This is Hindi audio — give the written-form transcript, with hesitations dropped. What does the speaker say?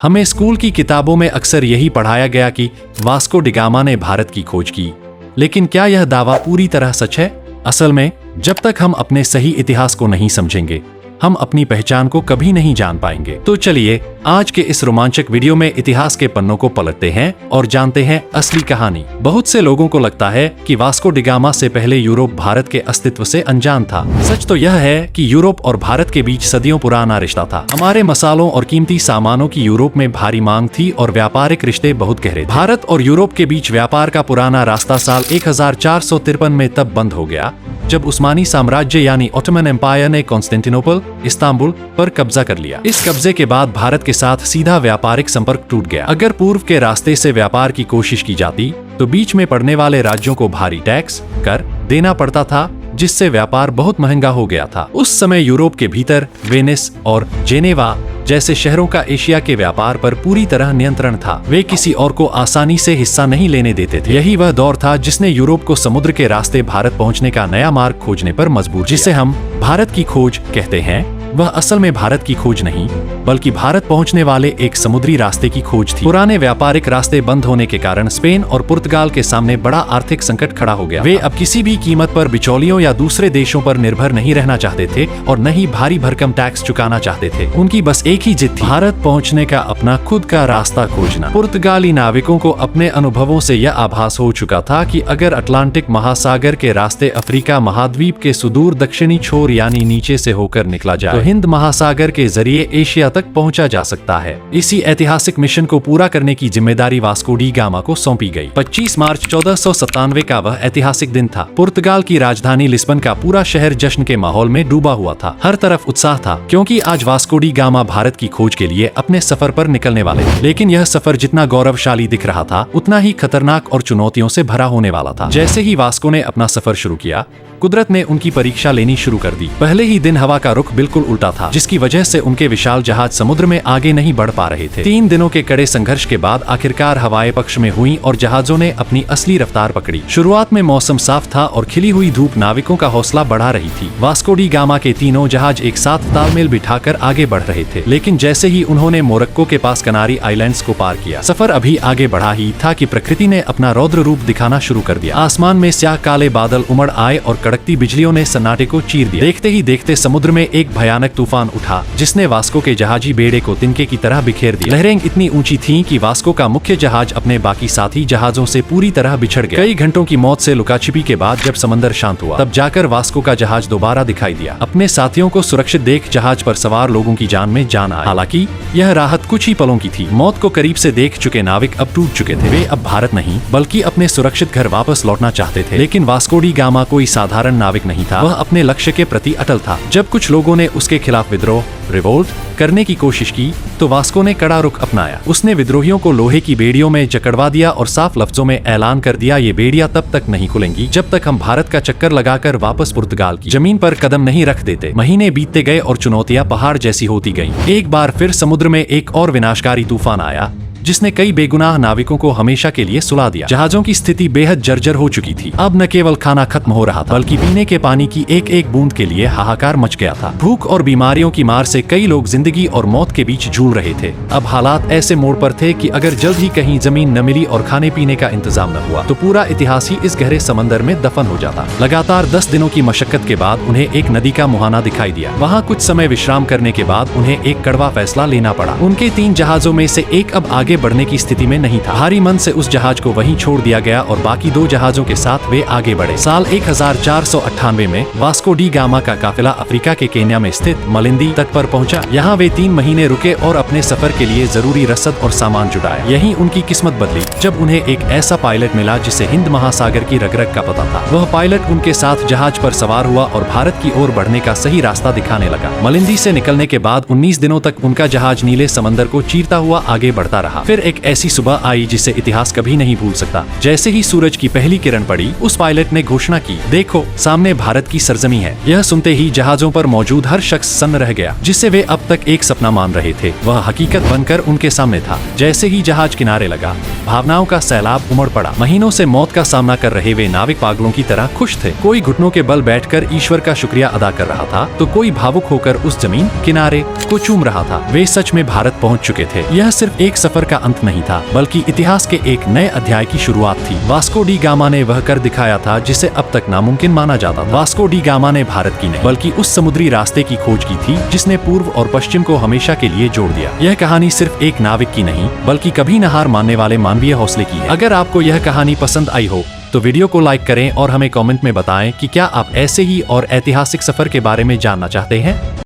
हमें स्कूल की किताबों में अक्सर यही पढ़ाया गया कि वास्को डी गामा ने भारत की खोज की, लेकिन क्या यह दावा पूरी तरह सच है? असल में जब तक हम अपने सही इतिहास को नहीं समझेंगे, हम अपनी पहचान को कभी नहीं जान पाएंगे। तो चलिए आज के इस रोमांचक वीडियो में इतिहास के पन्नों को पलटते हैं और जानते हैं असली कहानी। बहुत से लोगों को लगता है कि वास्को डी गामा से पहले यूरोप भारत के अस्तित्व से अनजान था। सच तो यह है कि यूरोप और भारत के बीच सदियों पुराना रिश्ता था। हमारे मसालों और कीमती सामानों की यूरोप में भारी मांग थी और व्यापारिक रिश्ते बहुत गहरे थे। भारत और यूरोप के बीच व्यापार का पुराना रास्ता साल 1453 में तब बंद हो गया जब उस्मानी साम्राज्य यानी ओटोमन एम्पायर ने कॉन्स्टेंटिनोपल, इस्तांबुल पर कब्जा कर लिया। इस कब्जे के बाद भारत के साथ सीधा व्यापारिक संपर्क टूट गया। अगर पूर्व के रास्ते से व्यापार की कोशिश की जाती तो बीच में पड़ने वाले राज्यों को भारी टैक्स, कर देना पड़ता था, जिससे व्यापार बहुत महंगा हो गया था। उस समय यूरोप के भीतर वेनिस और जेनेवा जैसे शहरों का एशिया के व्यापार पर पूरी तरह नियंत्रण था। वे किसी और को आसानी से हिस्सा नहीं लेने देते थे। यही वह दौर था जिसने यूरोप को समुद्र के रास्ते भारत पहुंचने का नया मार्ग खोजने पर मजबूर किया। जिसे हम भारत की खोज कहते हैं, वह असल में भारत की खोज नहीं बल्कि भारत पहुंचने वाले एक समुद्री रास्ते की खोज थी। पुराने व्यापारिक रास्ते बंद होने के कारण स्पेन और पुर्तगाल के सामने बड़ा आर्थिक संकट खड़ा हो गया। वे अब किसी भी कीमत पर बिचौलियों या दूसरे देशों पर निर्भर नहीं रहना चाहते थे और न ही भारी भरकम टैक्स चुकाना चाहते थे। उनकी बस एक ही जिद थी, भारत पहुँचने का अपना खुद का रास्ता खोजना। पुर्तगाली नाविकों को अपने अनुभवों से यह आभास हो चुका था कि अगर अटलांटिक महासागर के रास्ते अफ्रीका महाद्वीप के सुदूर दक्षिणी छोर यानी नीचे से होकर निकला जाए तो हिंद महासागर के जरिए एशिया तक पहुंचा जा सकता है। इसी ऐतिहासिक मिशन को पूरा करने की जिम्मेदारी वास्को डी गामा को सौंपी गई। 25 मार्च 1497 का वह ऐतिहासिक दिन था। पुर्तगाल की राजधानी लिस्बन का पूरा शहर जश्न के माहौल में डूबा हुआ था। हर तरफ उत्साह था क्योंकि आज वास्को डी गामा भारत की खोज के लिए अपने सफर पर निकलने वाले थे। लेकिन यह सफर जितना गौरवशाली दिख रहा था, उतना ही खतरनाक और चुनौतियों से भरा होने वाला था। जैसे ही वास्को ने अपना सफर शुरू किया, कुदरत ने उनकी परीक्षा लेनी शुरू कर दी। पहले ही दिन हवा का रुख बिल्कुल उल्टा था, जिसकी वजह से उनके विशाल जहाज समुद्र में आगे नहीं बढ़ पा रहे थे। 3 दिनों के कड़े संघर्ष के बाद आखिरकार हवाएं पक्ष में हुई और जहाजों ने अपनी असली रफ्तार पकड़ी। शुरुआत में मौसम साफ था और खिली हुई धूप नाविकों का हौसला बढ़ा रही थी। वास्को डी गामा के तीनों जहाज एक साथ तालमेल बिठाकर आगे बढ़ रहे थे। लेकिन जैसे ही उन्होंने मोरक्को के पास कनारी आइलैंड्स को पार किया, सफर अभी आगे बढ़ा ही था कि प्रकृति ने अपना रौद्र रूप दिखाना शुरू कर दिया। आसमान में स्याह काले बादल उमड़ आए और कड़कती बिजलियों ने सन्नाटे को चीर दिया। देखते ही देखते समुद्र में एक भयानक तूफान उठा, जिसने वास्को के जहाजी बेड़े को तिनके की तरह बिखेर दिया। लहरें इतनी ऊंची थीं कि वास्को का मुख्य जहाज अपने बाकी साथी जहाजों से पूरी तरह बिछड़ गया। कई घंटों की मौत से लुकाछिपी के बाद जब समंदर शांत हुआ, तब जाकर वास्को का जहाज दोबारा दिखाई दिया। अपने साथियों को सुरक्षित देख जहाज पर सवार लोगों की जान में जान आई। हालांकि यह राहत कुछ ही पलों की थी। मौत को करीब से देख चुके नाविक अब टूट चुके थे। वे अब भारत नहीं बल्कि अपने सुरक्षित घर वापस लौटना चाहते थे। लेकिन वास्को डी गामा कोई साधारण नाविक नहीं था। वह अपने लक्ष्य के प्रति अटल था। जब कुछ लोगों ने उसके खिलाफ विद्रोह, रिवोल्ट करने की कोशिश की तो वास्को ने कड़ा रुख अपनाया। उसने विद्रोहियों को लोहे की बेड़ियों में जकड़वा दिया और साफ लफ्जों में ऐलान कर दिया, ये बेड़ियां तब तक नहीं खुलेंगी जब तक हम भारत का चक्कर लगाकर वापस पुर्तगाल की जमीन पर कदम नहीं रख देते। महीने बीतते गए और चुनौतियां पहाड़ जैसी होती गईं। एक बार फिर समुद्र में एक और विनाशकारी तूफान आया, जिसने कई बेगुनाह नाविकों को हमेशा के लिए सुला दिया। जहाजों की स्थिति बेहद जर्जर हो चुकी थी। अब न केवल खाना खत्म हो रहा था, बल्कि पीने के पानी की एक एक बूंद के लिए हाहाकार मच गया था। भूख और बीमारियों की मार से कई लोग जिंदगी और मौत के बीच झूल रहे थे। अब हालात ऐसे मोड़ पर थे कि अगर जल्द ही कहीं जमीन न मिली और खाने पीने का इंतजाम न हुआ तो पूरा इतिहास ही इस गहरे समंदर में दफन हो जाता। लगातार 10 दिनों की मशक्कत के बाद उन्हें एक नदी का मुहाना दिखाई दिया। वहाँ कुछ समय विश्राम करने के बाद उन्हें एक कड़वा फैसला लेना पड़ा। उनके 3 जहाजों में से एक अब आगे बढ़ने की स्थिति में नहीं था। भारी मन से उस जहाज को वहीं छोड़ दिया गया और बाकी 2 जहाजों के साथ वे आगे बढ़े। साल 1498 में वास्को डी गामा का काफिला अफ्रीका के केन्या में स्थित मलिंदी तट पर पहुंचा। यहाँ वे 3 महीने रुके और अपने सफर के लिए जरूरी रसद और सामान जुटाया। यहीं उनकी किस्मत बदली जब उन्हें एक ऐसा पायलट मिला जिसे हिंद महासागर की रग-रग का पता था। वह पायलट उनके साथ जहाज पर सवार हुआ और भारत की ओर बढ़ने का सही रास्ता दिखाने लगा। मलिंदी से निकलने के बाद 19 दिनों तक उनका जहाज नीले समंदर को चीरता हुआ आगे बढ़ता रहा। था। फिर एक ऐसी सुबह आई जिसे इतिहास कभी नहीं भूल सकता। जैसे ही सूरज की पहली किरण पड़ी, उस पायलट ने घोषणा की, देखो सामने भारत की सरजमी है। यह सुनते ही जहाजों पर मौजूद हर शख्स सन्न रह गया, जिसे वे अब तक एक सपना मान रहे थे, वह हकीकत बनकर उनके सामने था। जैसे ही जहाज किनारे लगा, भावनाओं का सैलाब उमड़ पड़ा। महीनों से मौत का सामना कर रहे वे नाविक पागलों की तरह खुश थे। कोई घुटनों के बल बैठकर ईश्वर का शुक्रिया अदा कर रहा था, तो कोई भावुक होकर उस जमीन किनारे को चूम रहा था। वे सच में भारत पहुंच चुके थे। यह सिर्फ एक सफर का अंत नहीं था, बल्कि इतिहास के एक नए अध्याय की शुरुआत थी। वास्को डी गामा ने वह कर दिखाया था जिसे अब तक नामुमकिन माना जाता था। वास्को डी गामा ने भारत की नहीं, बल्कि उस समुद्री रास्ते की खोज की थी जिसने पूर्व और पश्चिम को हमेशा के लिए जोड़ दिया। यह कहानी सिर्फ एक नाविक की नहीं, बल्कि कभी न हार मानने वाले मानवीय हौसले की है। अगर आपको यह कहानी पसंद आई हो तो वीडियो को लाइक करें और हमें कमेंट में बताएं कि क्या आप ऐसे ही और ऐतिहासिक सफर के बारे में जानना चाहते हैं।